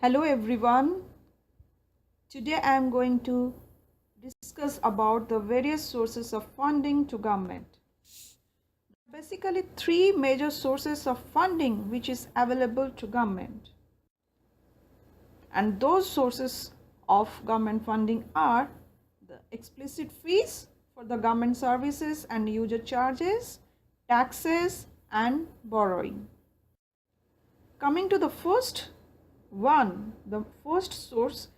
Hello everyone. Today I am going to discuss about the various sources of funding to government. Basically three major sources of funding which is available to government. And those sources of government funding are the explicit fees for the government services and user charges, taxes and borrowing. Coming to the first one, the first source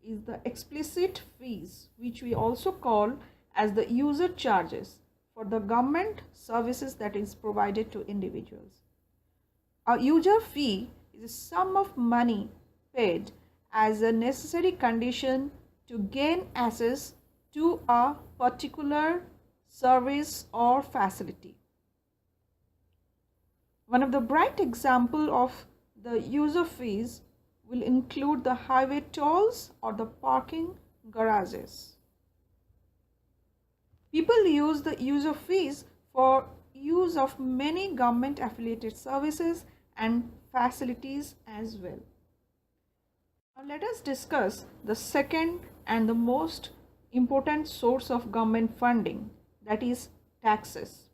is the explicit fees, which we also call as the user charges for the government services that is provided to individuals. A user fee is a sum of money paid as a necessary condition to gain access to a particular service or facility. One of the bright examples of the user fees will include the highway tolls or the parking garages. People use the user fees for use of many government affiliated services and facilities as well. Now let us discuss the second and the most important source of government funding, that is taxes.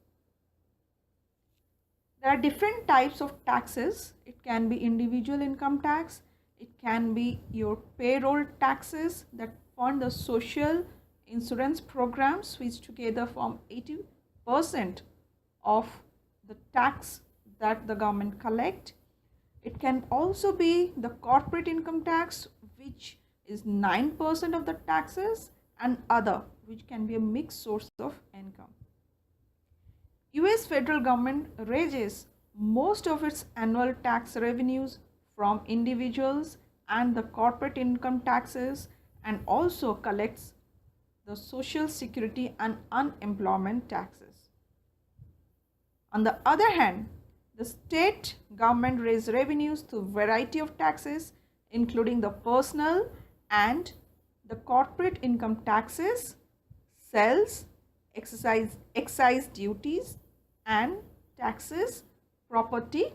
There are different types of taxes. It can be individual income tax. It can be your payroll taxes that fund the social insurance programs, which together form 80% of the tax that the government collect. It can also be the corporate income tax, which is 9% of the taxes, and other, which can be a mixed source of income. US federal government raises most of its annual tax revenues from individuals and the corporate income taxes, and also collects the social security and unemployment taxes. On the other hand, the state government raise revenues through variety of taxes, including the personal and the corporate income taxes, sales, excise duties and taxes, property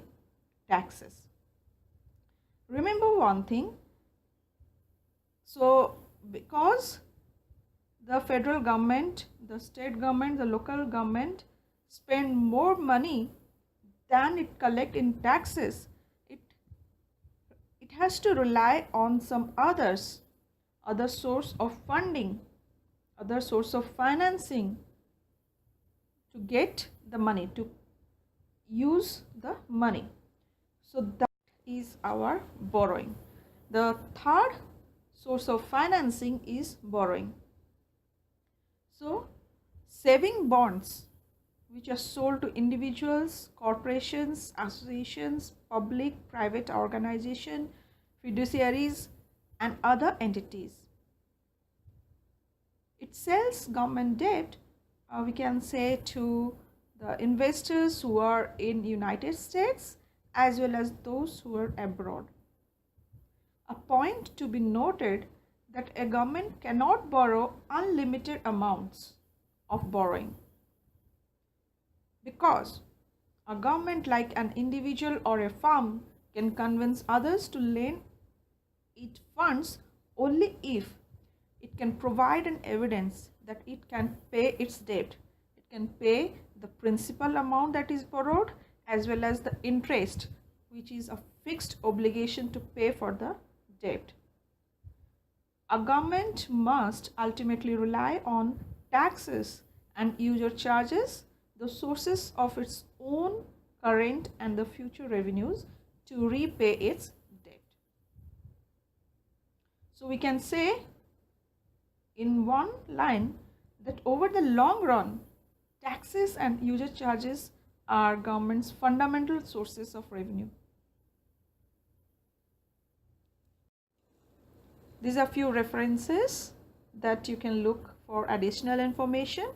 taxes. Remember one thing, so because the federal government, the state government, the local government spend more money than it collect in taxes, it has to rely on some other source of funding, other source of financing to get the money, to use the money. So that is our borrowing. The third source of financing is borrowing. So saving bonds, which are sold to individuals, corporations, associations, public, private organizations, fiduciaries and other entities. It sells government debt, we can say, to the investors who are in United States as well as those who are abroad. A point to be noted that a government cannot borrow unlimited amounts of borrowing, because a government, like an individual or a firm, can convince others to lend it funds only if it can provide an evidence that it can pay its debt. It can pay the principal amount that is borrowed as well as the interest, which is a fixed obligation to pay for the debt. A government must ultimately rely on taxes and user charges, the sources of its own current and the future revenues, to repay its debt. So we can say in one line that over the long run, taxes and user charges are government's fundamental sources of revenue. These are few references that you can look for additional information.